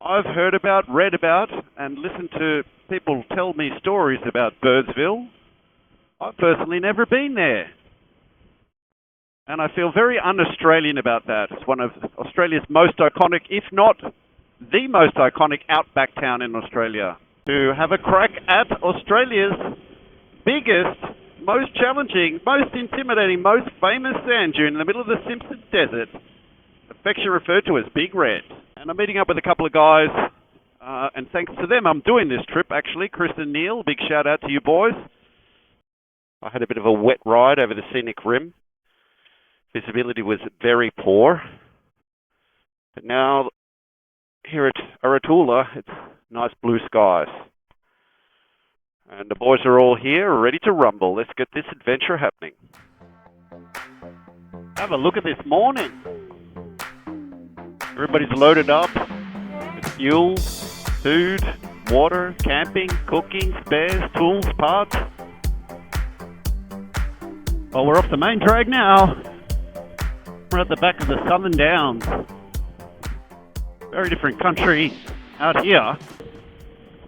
I've heard about, read about, and listened to people tell me stories about Birdsville. I've personally never been there. And I feel very un-Australian about that. It's one of Australia's most iconic, if not the most iconic outback town in Australia. To have a crack at Australia's biggest, most challenging, most intimidating, most famous sand dune in the middle of the Simpson Desert, affectionately referred to as Big Red. And I'm meeting up with a couple of guys, and thanks to them I'm doing this trip actually. Chris and Neil, big shout out to you boys. I had a bit of a wet ride over the scenic rim. Visibility was very poor. But now, here at Aratula, it's nice blue skies. And the boys are all here, ready to rumble. Let's get this adventure happening. Have a look at this morning. Everybody's loaded up with fuel, food, water, camping, cooking, spares, tools, parts. Well, we're off the main drag now. We're at the back of the Southern Downs. Very different country out here.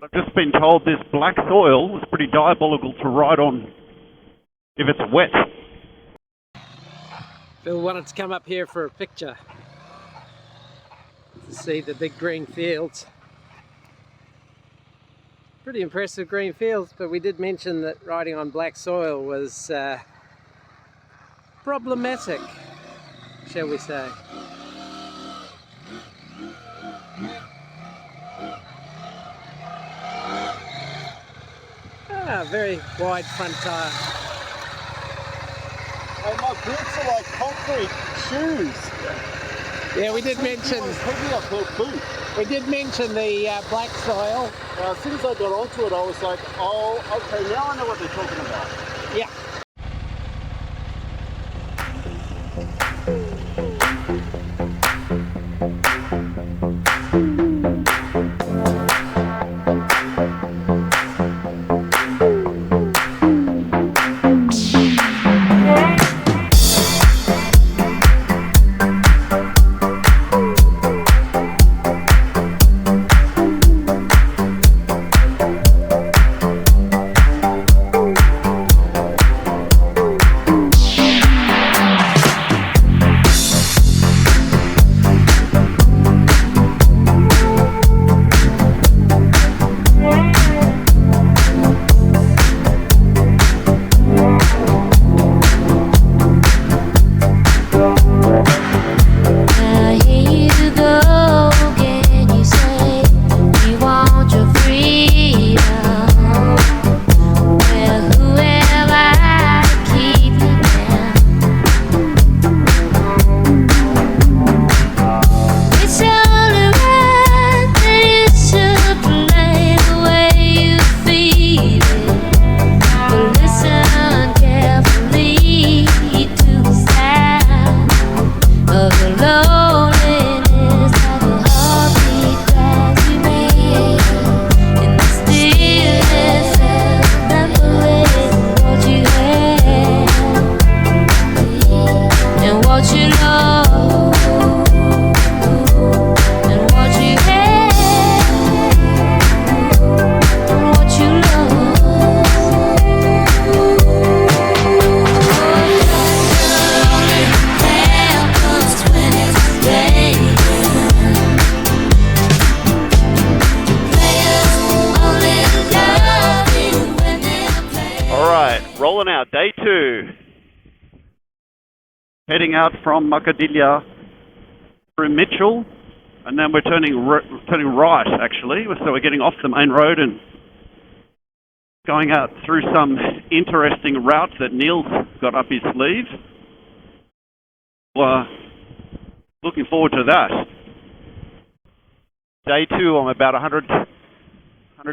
I've just been told this black soil is pretty diabolical to ride on if it's wet. Bill wanted to come up here for a picture to see the big green fields. Pretty impressive green fields, but we did mention that riding on black soil was problematic, shall we say. Very wide front tire. Oh, my boots are like concrete shoes. Yeah, we did mention. We did mention the black soil. As soon as I got onto it, I was like, oh, okay, now I know what they're talking about. Yeah. Rolling out, day 2. Heading out from Muckadilla through Mitchell, and then we're turning right actually. So we're getting off the main road and going out through some interesting routes that Neil's got up his sleeve. Looking forward to that. Day 2, I'm about 100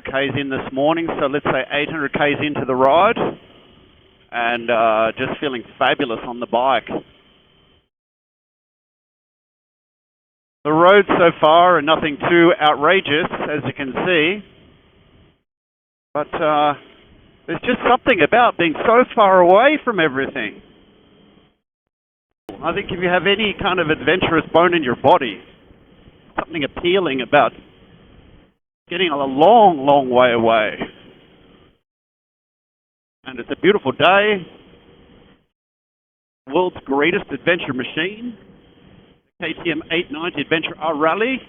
k's in this morning, so let's say 800 k's into the ride. And just feeling fabulous on the bike. The roads so far are nothing too outrageous, as you can see. But there's just something about being so far away from everything. I think if you have any kind of adventurous bone in your body, something appealing about getting a long, long way away. And it's a beautiful day. World's greatest adventure machine, KTM 890 Adventure R Rally.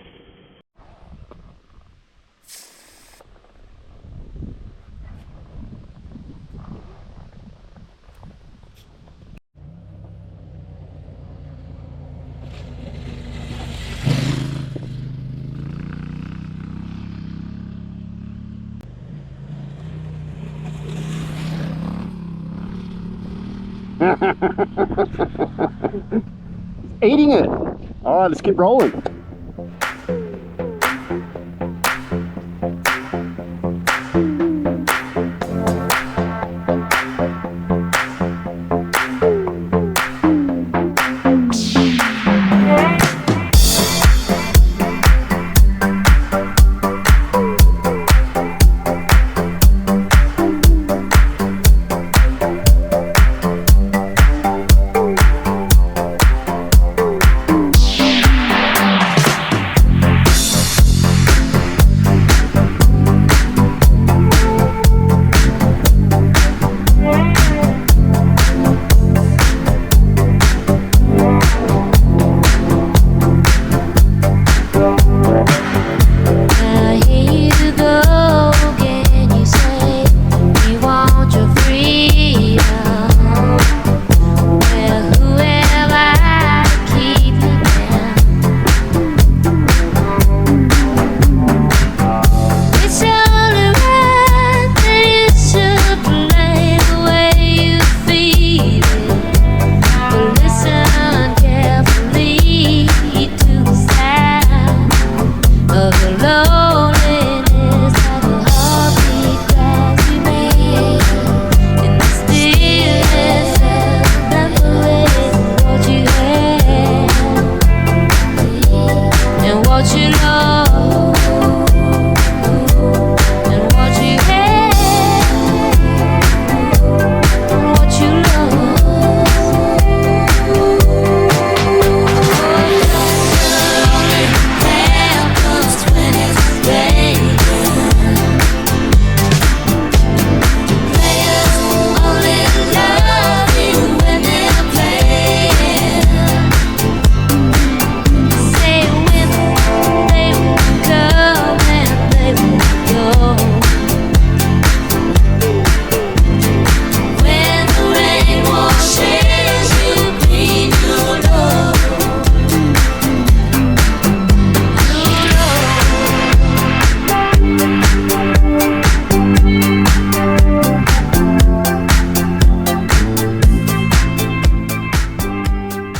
Eating it. All right, let's keep rolling.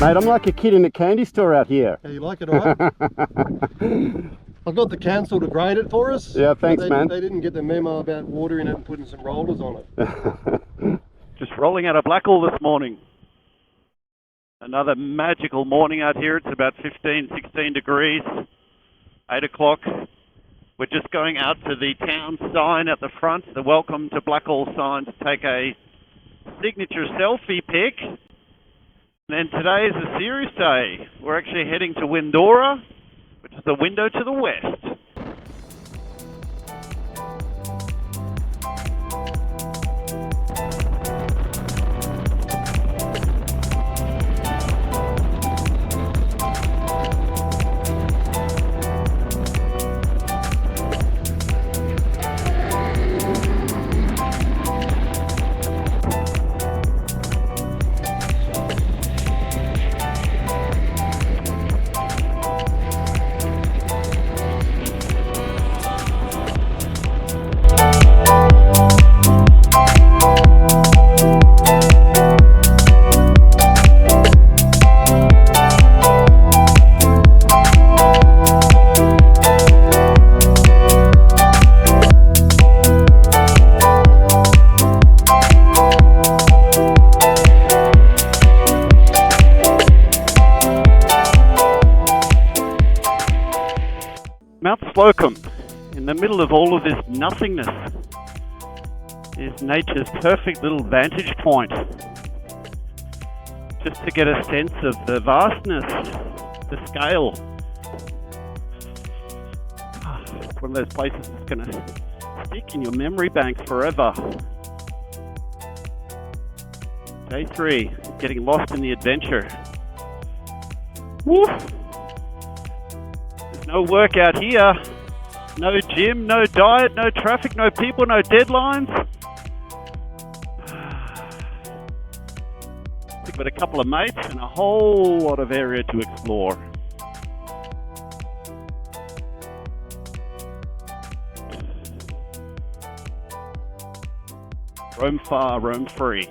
Mate, I'm like a kid in a candy store out here. Yeah, you like it, all right? I've got the council to grade it for us. Yeah, thanks, man. They didn't get the memo about watering it and putting some rollers on it. Just rolling out of Blackall this morning. Another magical morning out here. It's about 15, 16 degrees, 8 o'clock. We're just going out to the town sign at the front, the Welcome to Blackall sign, to take a signature selfie pic. And then today is a serious day. We're actually heading to Windora, which is the window to the west. Slocum, in the middle of all of this nothingness, is nature's perfect little vantage point. Just to get a sense of the vastness, the scale. It's one of those places that's going to stick in your memory banks forever. Day 3, getting lost in the adventure. Woo! There's no workout here. No gym, no diet, no traffic, no people, no deadlines. We've got a couple of mates and a whole lot of area to explore. Roam far, roam free.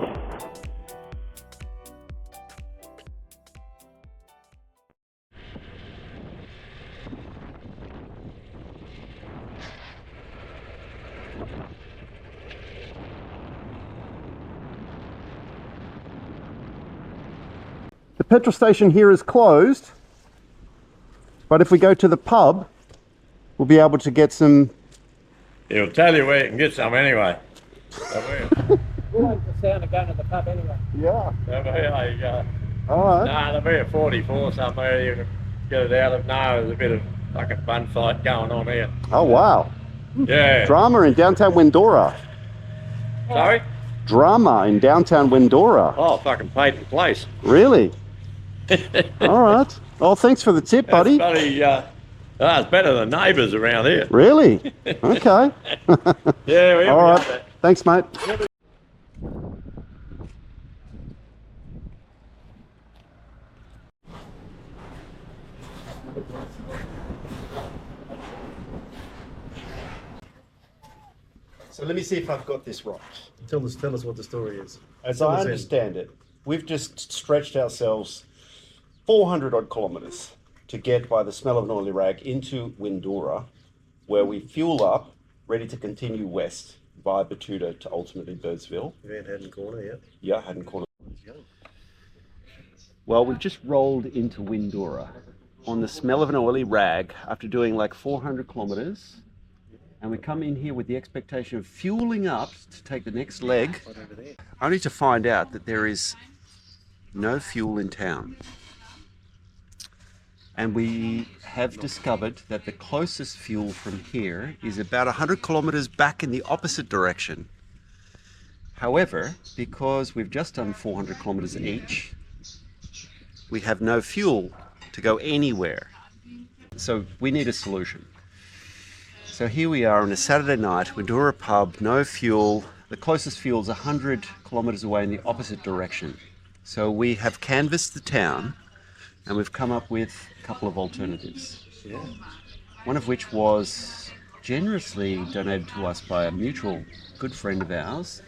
The petrol station here is closed, but if we go to the pub, we'll be able to get some. He'll tell you where you can get some anyway. We like the sound of going to the pub anyway. Yeah. All right. No, there'll be a 44 somewhere you can get it out of. No, there's a bit of fucking fun fight going on here. Oh wow. Yeah. Drama in downtown Windora. Sorry? Drama in downtown Windora. Oh, fucking Peyton Place. Really? All right. Oh, thanks for the tip, buddy. It's better than neighbours around here. Really? Okay. Yeah, we All have right. that. Thanks, mate. So let me see if I've got this right. Tell us what the story is. As Fill I us in. understand it, we've just stretched ourselves 400 odd kilometres to get by the smell of an oily rag into Windora, where we fuel up, ready to continue west via Batuta to ultimately Birdsville. Van Haddon Corner, yeah. Yeah, Haddon Corner. Well, we've just rolled into Windora on the smell of an oily rag after doing like 400 kilometres. And we come in here with the expectation of fueling up to take the next leg, only to find out that there is no fuel in town. And we have discovered that the closest fuel from here is about 100 kilometers back in the opposite direction. However, because we've just done 400 kilometers each, we have no fuel to go anywhere. So we need a solution. So here we are on a Saturday night, Windora pub, no fuel. The closest fuel is 100 kilometers away in the opposite direction. So we have canvassed the town and we've come up with a couple of alternatives. Yeah. One of which was generously donated to us by a mutual good friend of ours.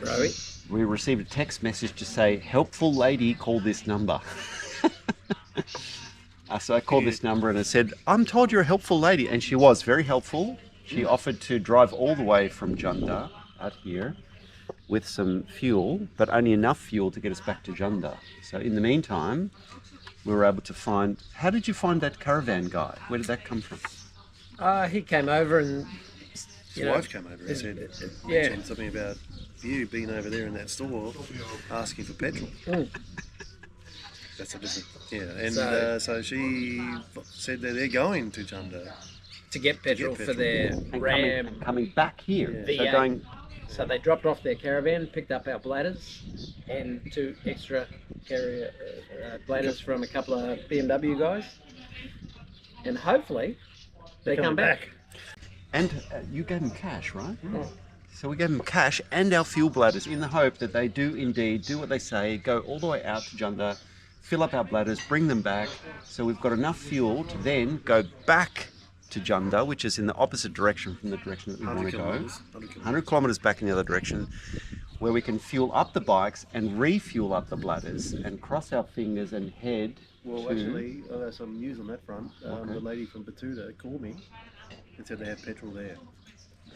Rowie. We received a text message to say, helpful lady, call this number. So I called this number and I said, I'm told you're a helpful lady. And she was very helpful. She offered to drive all the way from Junda out here with some fuel, but only enough fuel to get us back to Junda. So in the meantime, we were able to find... How did you find that caravan guy? Where did that come from? He came over and... His wife came over and said mentioned something about you being over there in that store asking for petrol. That's a different, and so she said that they're going to Junda to get petrol for their And Ram. coming back here. Yeah. So going... So they dropped off their caravan, picked up our bladders, and 2 extra carrier bladders from a couple of BMW guys, and hopefully they come back. And you gave them cash, right? So we gave them cash and our fuel bladders in the hope that they do indeed do what they say, go all the way out to Junda, fill up our bladders, bring them back. So we've got enough fuel to then go back to Junda, which is in the opposite direction from the direction that we want to go. 100 kilometres back in the other direction, where we can fuel up the bikes and refuel up the bladders and cross our fingers and head Well, to... actually, there's some news on that front. The lady from Batuta called me and said they have petrol there.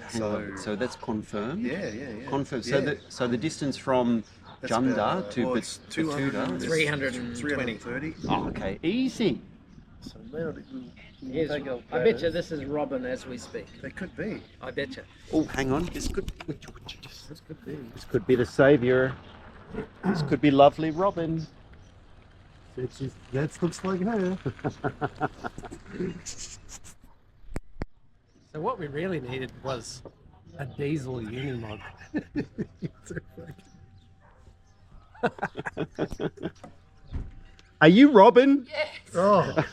So that's confirmed? Yeah. Confirmed. Yeah. So the distance from That's Junda about, to it's Batuta? 320. 330. Oh, okay, easy. So they'll Yes, take our I bet you bladders. this is Robin as we speak. They could be. I bet you. Oh, hang on. This could This could be. This could be the saviour. This could be lovely Robin. That looks like her. So what we really needed was a diesel Unimog. Are you Robin? Yes. Oh,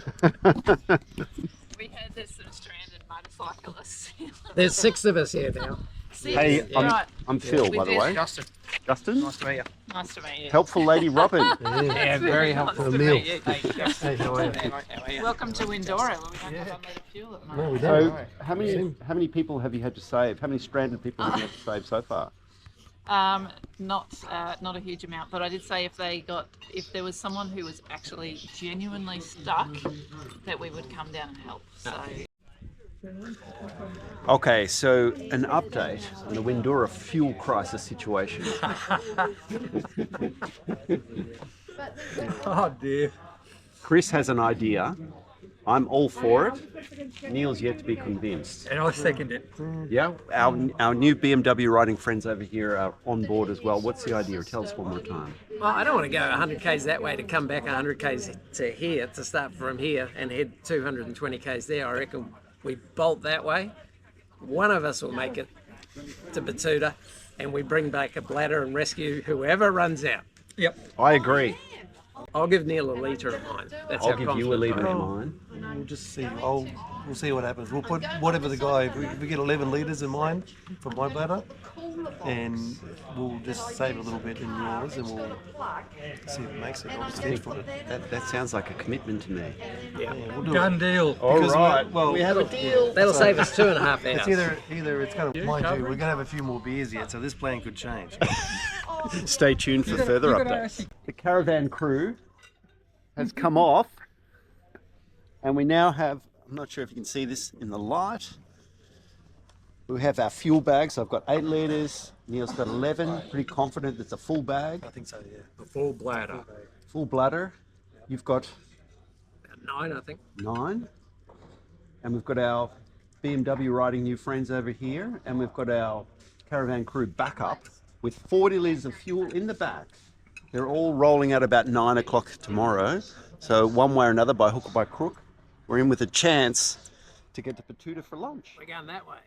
We had this some stranded motorcyclists. there's 6 of us here now. Six. Hey, Right. I'm Phil, by the way. Justin. Justin? Nice to meet you. Nice to meet you. Helpful lady Robin. Yeah, very helpful. Nice to Emil. meet you. Hey, how are you? Welcome to Windora, where we don't have unleaded fuel at the No, moment. we So, don't. how many people have you had to save? How many stranded people have you had to save so far? Not a huge amount, but I did say if there was someone who was actually genuinely stuck, that we would come down and help. So Okay, so an update on the Windora fuel crisis situation. Oh dear. Chris has an idea. I'm all for it. Neil's yet to be convinced. And I second it. Yeah, our new BMW riding friends over here are on board as well. What's the idea? Tell us one more time. Well, I don't want to go 100 k's that way to come back 100 k's to here, to start from here and head 220 k's there. I reckon we bolt that way. One of us will make it to Batuta and we bring back a bladder and rescue whoever runs out. Yep. I agree. I'll give Neil a litre of mine. That's I'll how give you a confident lever I of am. mine. We'll just see. We'll see what happens. We'll put whatever the guy. If we get 11 litres in mine for my bladder, and we'll just save a little bit in yours, and we'll see if it makes it. I'll just fetch for it. That sounds like a commitment to me. Yeah, we'll do Gun it. deal. All Because right. well, We have a deal. That'll save us 2.5 hours. It's either it's going to mind you. We're going to have a few more beers yet, so this plan could change. Stay tuned for further updates. The caravan crew has come off, and we now have, I'm not sure if you can see this in the light, we have our fuel bags. I've got 8 litres, Neil's got 11, pretty confident it's a full bag, I think so. Yeah. A full bladder. full bladder. You've got 9, I think. 9, and we've got our BMW riding new friends over here, and we've got our caravan crew backup with 40 litres of fuel in the back. They're all rolling out about 9 o'clock tomorrow. So one way or another, by hook or by crook, we're in with a chance to get to Batuta for lunch. We're going that way.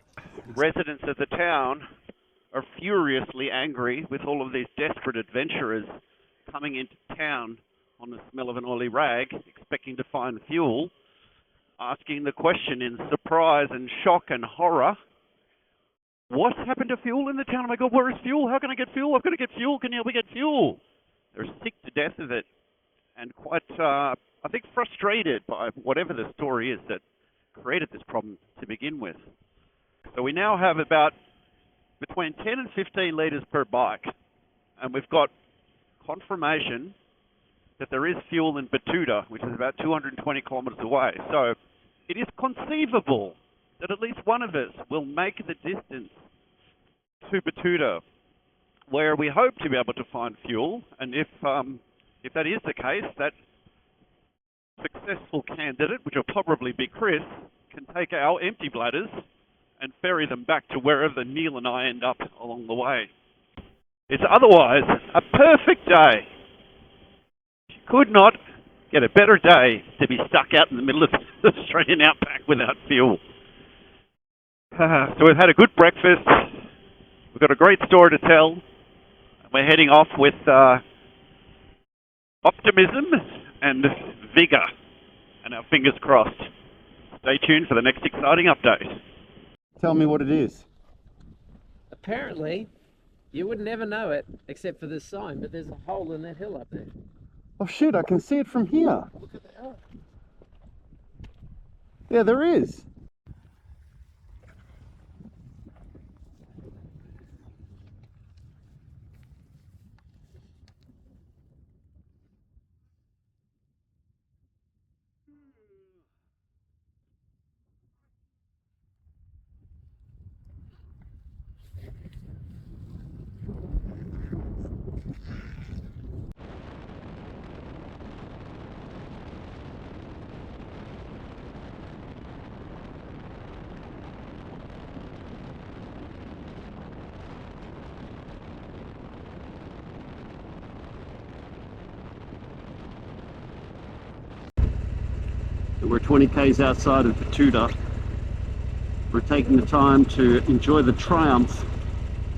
Residents of the town are furiously angry with all of these desperate adventurers coming into town on the smell of an oily rag, expecting to find fuel, asking the question in surprise and shock and horror, what's happened to fuel in the town? Oh my God, where is fuel? How can I get fuel? I've got to get fuel. Can you help me get fuel? They're sick to death of it and quite, I think, frustrated by whatever the story is that created this problem to begin with. So we now have about between 10 and 15 litres per bike, and we've got confirmation that there is fuel in Batuta, which is about 220 kilometres away. So it is conceivable that at least one of us will make the distance to Batuta, where we hope to be able to find fuel. And if that is the case, that successful candidate, which will probably be Chris, can take our empty bladders and ferry them back to wherever Neil and I end up along the way. It's otherwise a perfect day. You could not get a better day to be stuck out in the middle of the Australian outback without fuel. So we've had a good breakfast. We've got a great story to tell. We're heading off with optimism and vigour, and our fingers crossed. Stay tuned for the next exciting update. Tell me what it is. Apparently, you would never know it except for this sign, but there's a hole in that hill up there. Oh shit, I can see it from here. Yeah, there is. We're 20 k's outside of Batuta. We're taking the time to enjoy the triumph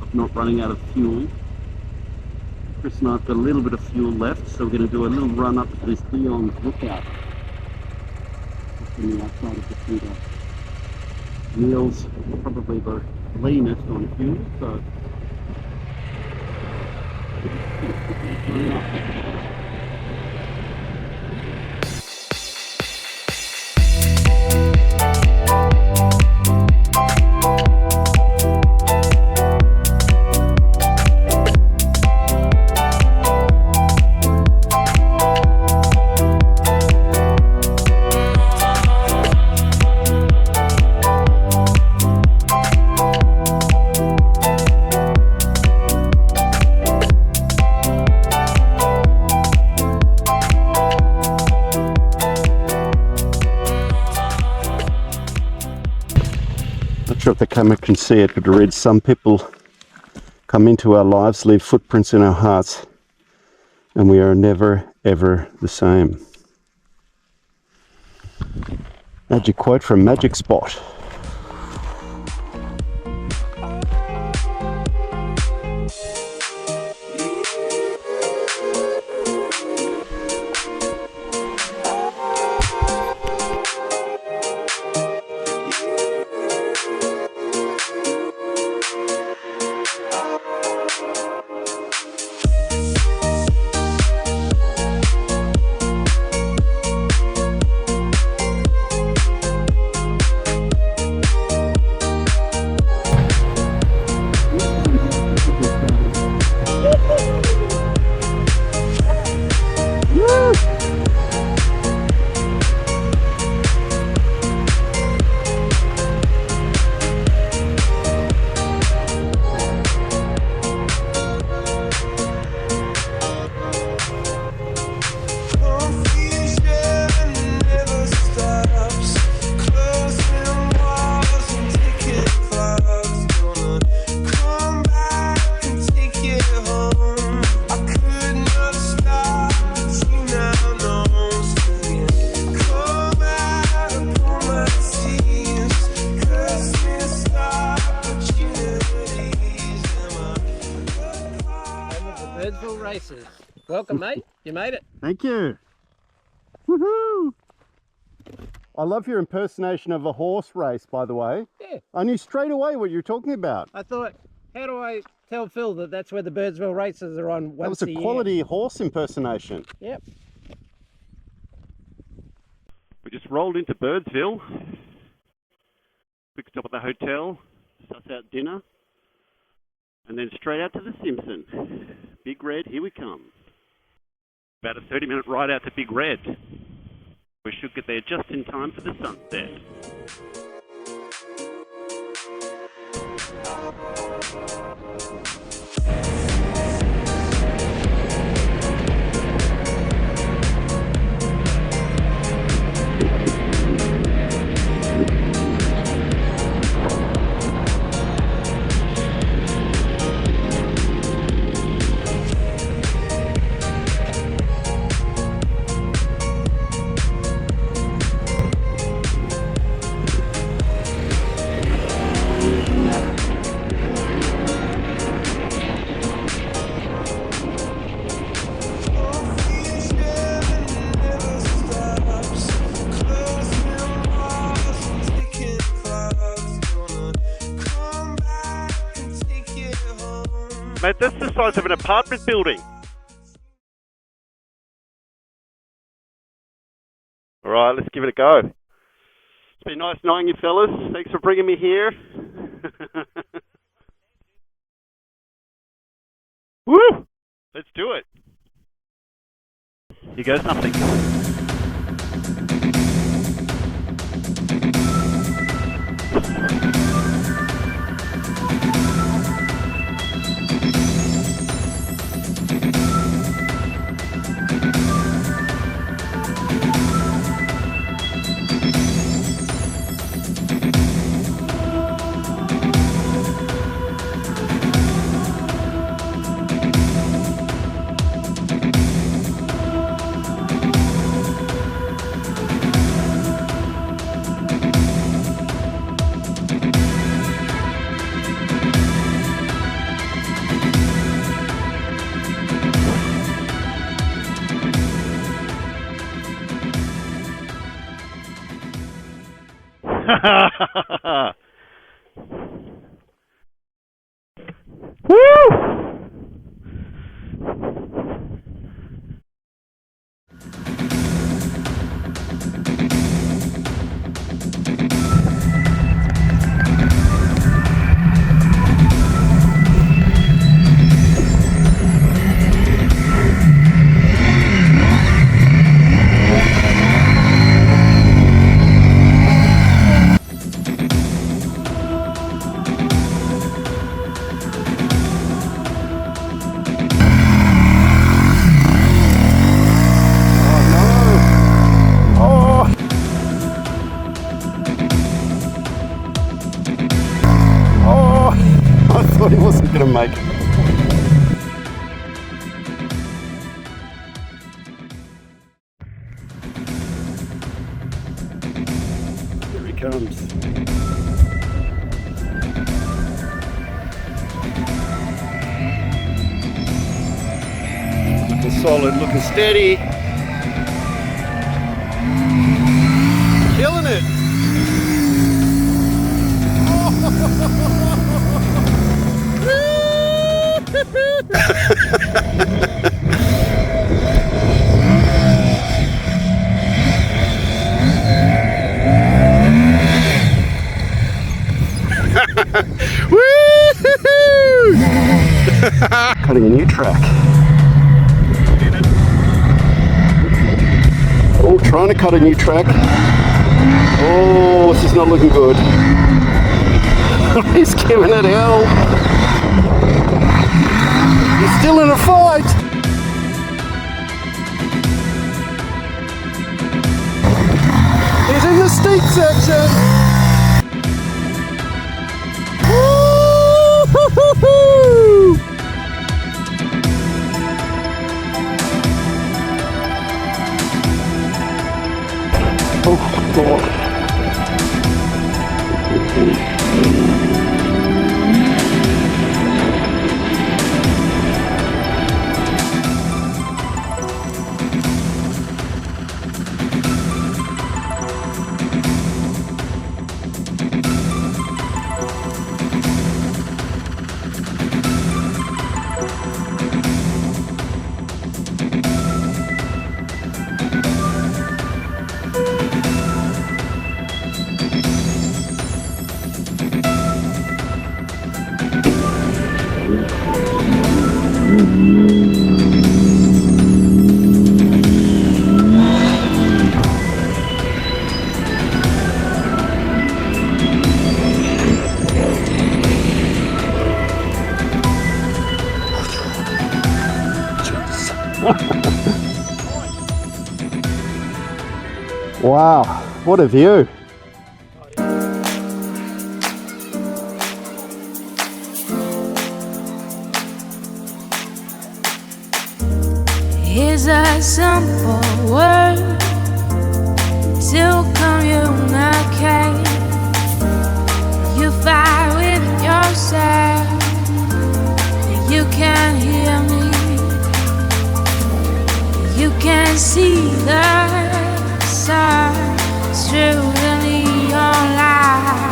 of not running out of fuel. Chris and I have got a little bit of fuel left, so we're going to do a little run up to this Deons lookout. Just on the outside of the feeder. Neil's probably the leanest on fuel, so not sure if the camera can see it, but it reads, "Some people come into our lives, leave footprints in our hearts, and we are never, ever the same." Magic quote from Magic Spot. Birdsville races. Welcome, mate. You made it. Thank you. Woohoo! I love your impersonation of a horse race, by the way. Yeah. I knew straight away what you're talking about. I thought, how do I tell Phil that that's where the Birdsville races are on once That was a quality horse impersonation. Yep. We just rolled into Birdsville. Quick stop at the hotel, suss out dinner, and then straight out to the Simpson. Big Red, here we come. About a 30-minute ride out to Big Red. We should get there just in time for the sunset. Mate, that's the size of an apartment building. All right, let's give it a go. It's been nice knowing you fellas. Thanks for bringing me here. Woo! Let's do it. Here goes nothing. Woo! I thought he wasn't going to make it. Here he comes. Looking solid, looking steady. Killing it. Cutting a new track. Oh, trying to cut a new track. Oh, this is not looking good. He's giving it hell. He's still in a fight. He's in the steep section. Woo-hoo-hoo-hoo! Oh, God. Wow, what a view. Here's a simple word to communicate. You fight with yourself, you can hear me. You can see the stars through the neon light.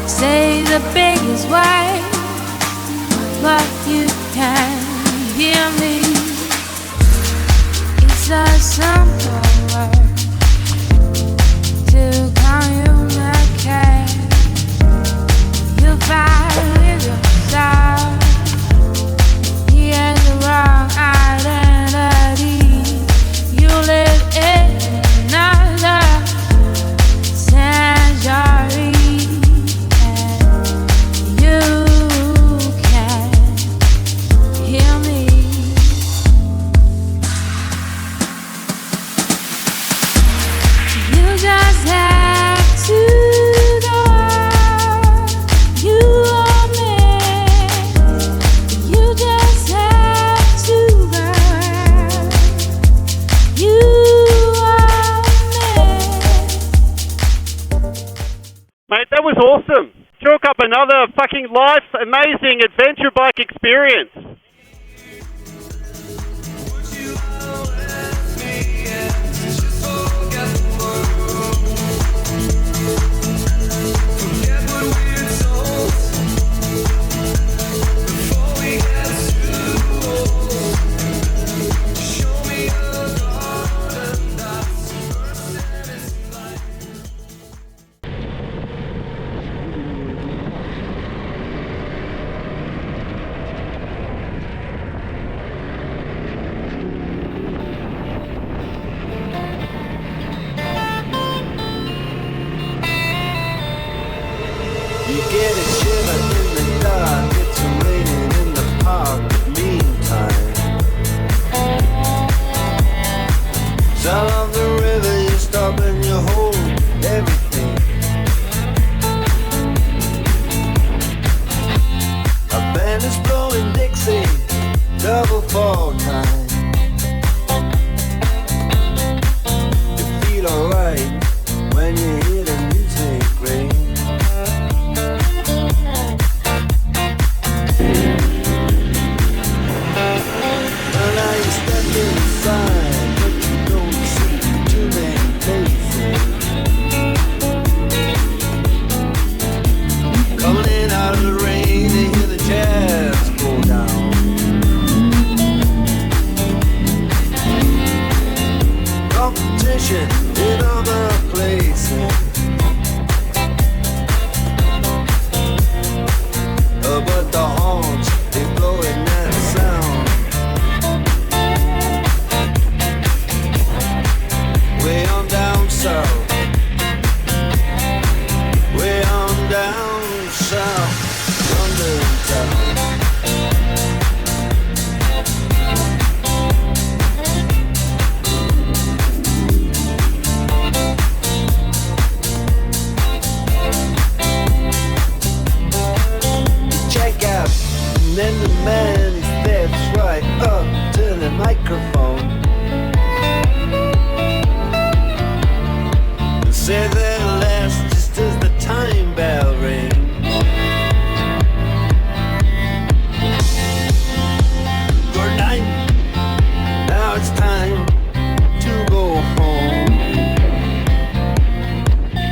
Say the biggest way, but you can hear me. It's a simple word to communicate. You fight with yourself. Here's the wrong identity. You live in another century, and you can hear me. You just have to know you are me. You just have to know you are me. Mate, that was awesome. Chalk up another fucking life amazing adventure bike experience. Just forget the world. You get a shiver in the dark, it's raining in the park, but meantime, sound of the river, you stop and you hold everything. A band is blowing Dixie, double fall time. You feel alright when you hear the music ring. Well, now you step inside, but you don't see too many faces. Coming in out of the rain, they hear the jazz go down. Competition in other places. But the horns, they blowing that sound. Way on down south. Way on down south. London town. Check out, and then the man steps right up to the microphone. Say that last just as the time bell rings. Good night, now it's time to go home.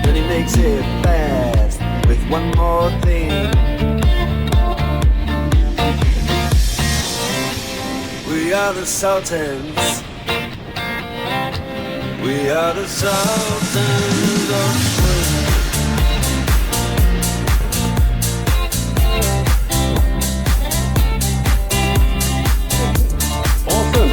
Then he makes it fast with one more thing. We are the Sultans. We are the Sultans of Swing. Awesome.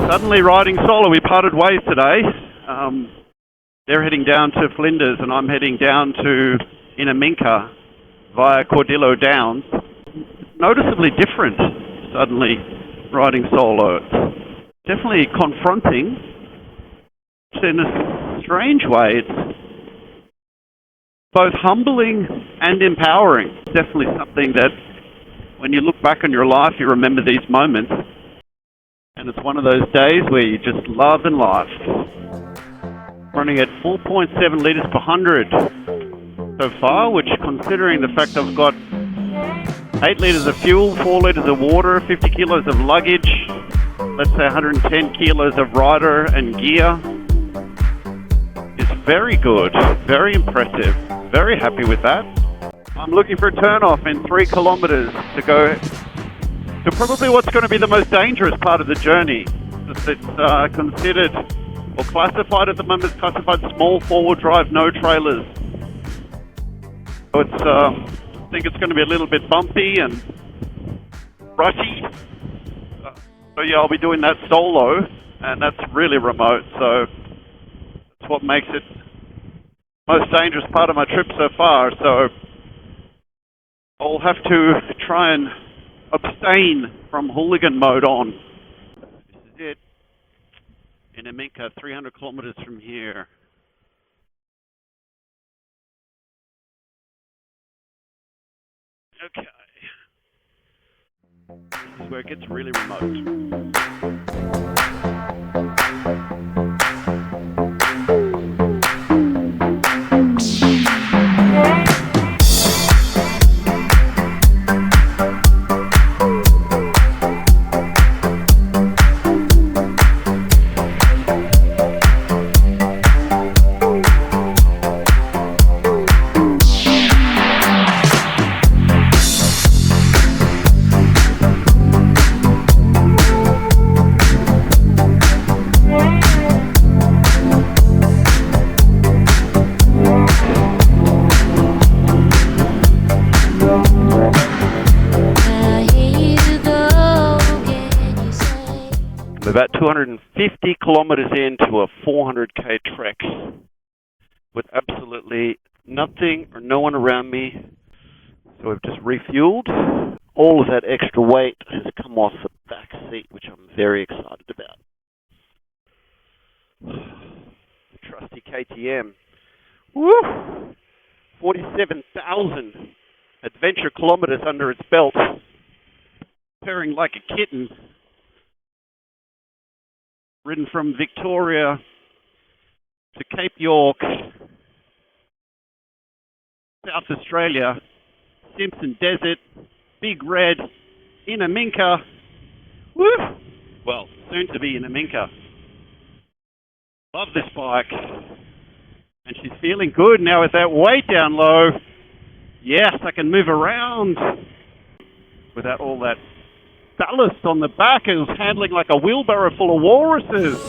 Suddenly riding solo, we parted ways today. They're heading down to Flinders and I'm heading down to Innaminckia via Cordillo Downs. Noticeably different, suddenly, riding solo. It's definitely confronting. It's in a strange way. It's both humbling and empowering. It's definitely something that when you look back on your life, you remember these moments. And it's one of those days where you just love and laugh. Running at 4.7 litres per 100 so far, which considering the fact I've got 8 litres of fuel, 4 litres of water, 50 kilos of luggage, let's say 110 kilos of rider and gear, is very good, very impressive, very happy with that. I'm looking for a turn-off in 3 kilometres to go to probably what's going to be the most dangerous part of the journey. It's considered, or classified at the moment, it's classified small forward drive, no trailers. So it's, I think it's going to be a little bit bumpy and rutty. So yeah, I'll be doing that solo, and that's really remote, so that's what makes it most dangerous part of my trip so far. So I'll have to try and abstain from hooligan mode on. This is it. Innaminckia, 300 kilometers from here. Okay. This is where it gets really remote. I'm about 250 kilometers into a 400k trek with absolutely nothing or no one around me. So we've just refueled. All of that extra weight has come off the back seat, which I'm very excited about. The trusty KTM. Woo! 47,000 adventure kilometers under its belt. Purring like a kitten. Ridden from Victoria to Cape York, South Australia, Simpson Desert, Big Red, Innaminckia. Woo! Well, soon to be Innaminckia. Love this bike. And she's feeling good now with that weight down low. Yes, I can move around without all that ballast on the back. It was handling like a wheelbarrow full of walruses.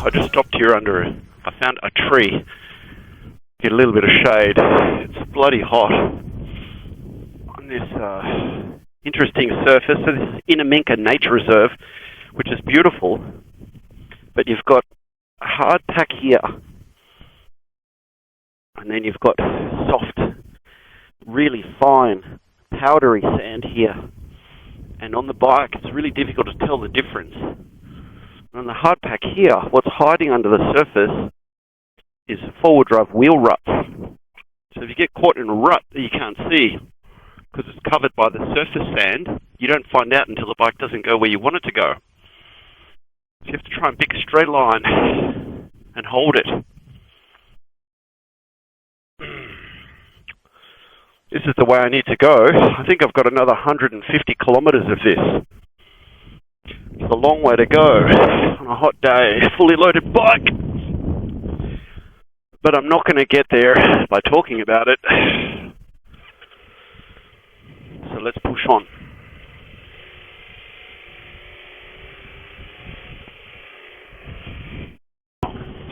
I just stopped here I found a tree, get a little bit of shade. It's bloody hot on this interesting surface. So this is Innaminckia Nature Reserve, which is beautiful, but you've got a hard pack here, and then you've got soft, really fine, powdery sand here. And on the bike, it's really difficult to tell the difference. On the hard pack here, what's hiding under the surface is forward drive wheel ruts. So if you get caught in a rut that you can't see, because it's covered by the surface sand, you don't find out until the bike doesn't go where you want it to go. So you have to try and pick a straight line and hold it. This is the way I need to go. I think I've got another 150 kilometers of this. It's a long way to go on a hot day, fully loaded bike. But I'm not going to get there by talking about it. So let's push on.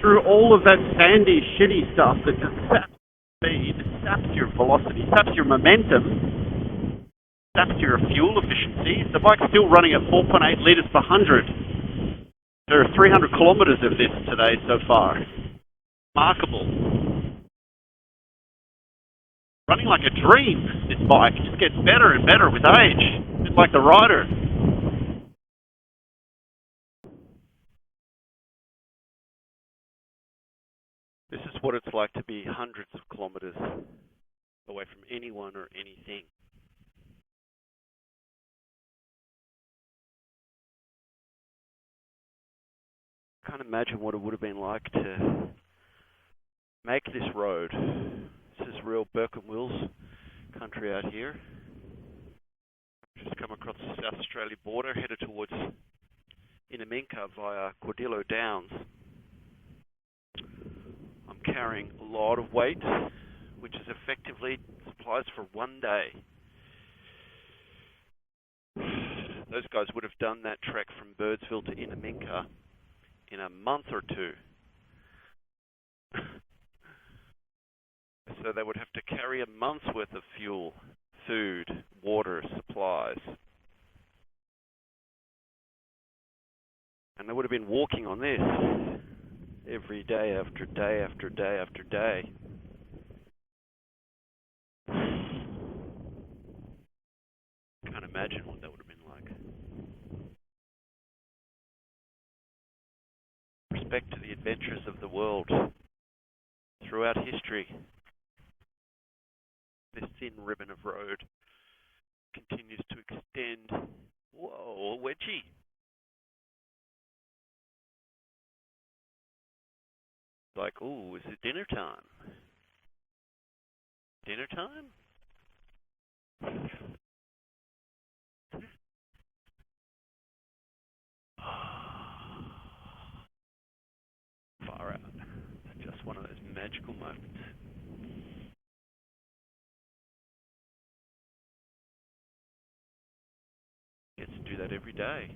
Through all of that sandy, shitty stuff that just saps speed, saps your velocity, saps your momentum, saps your fuel efficiency. The bike's still running at 4.8 litres per 100. There are 300 kilometres of this today so far. Remarkable. Running like a dream, this bike. It just gets better and better with age. Just like the rider. This is what it's like to be hundreds of kilometres away from anyone or anything. I can't imagine what it would have been like to make this road. This is real Burke and Wills country out here. Just come across the South Australia border, headed towards Innaminckia via Cordillo Downs. I'm carrying a lot of weight, which is effectively supplies for one day. Those guys would have done that trek from Birdsville to Innaminckia in a month or two. So they would have to carry a month's worth of fuel, food, water, supplies. And they would have been walking on this every day after day after day after day. Can't imagine what that would have been like. Respect to the adventures of the world throughout history. This thin ribbon of road continues to extend. Whoa, a wedgie. Like, ooh, is it dinner time? Dinner time? Far out. It's just one of those magical moments. Gets to do that every day.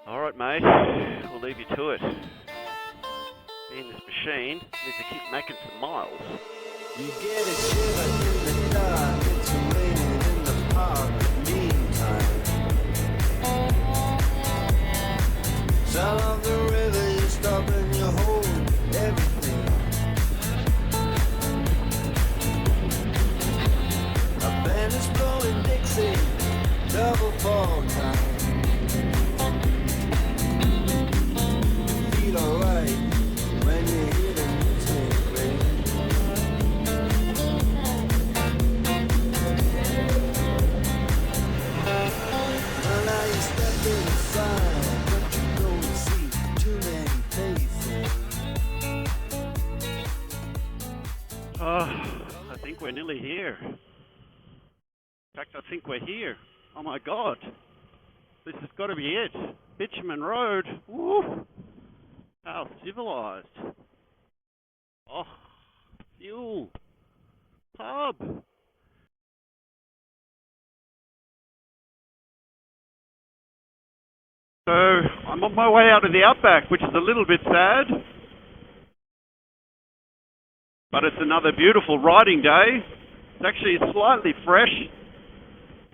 Alright, mate. We'll leave you to it. In this machine, needs to keep making some miles. You get a shiver in the dark, it's raining in the park. Meantime, sound of the river, you stop and you hold everything. A band is blowing Dixie, double fall time. You feel alright when you hear the music ring. Well, now you step inside, but you don't see too many faces. I think we're nearly here. In fact, I think we're here. Oh my God. This has got to be it. Bitumen Road. Woo! How civilized. Oh, fuel. Pub. So, I'm on my way out of the Outback, which is a little bit sad. But it's another beautiful riding day. It's actually slightly fresh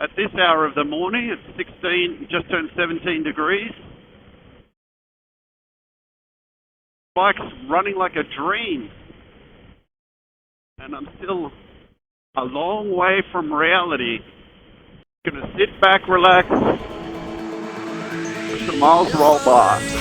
at this hour of the morning. It's 16, just turned 17 degrees. Bike's running like a dream. And I'm still a long way from reality. Gonna sit back, relax, let the miles roll by.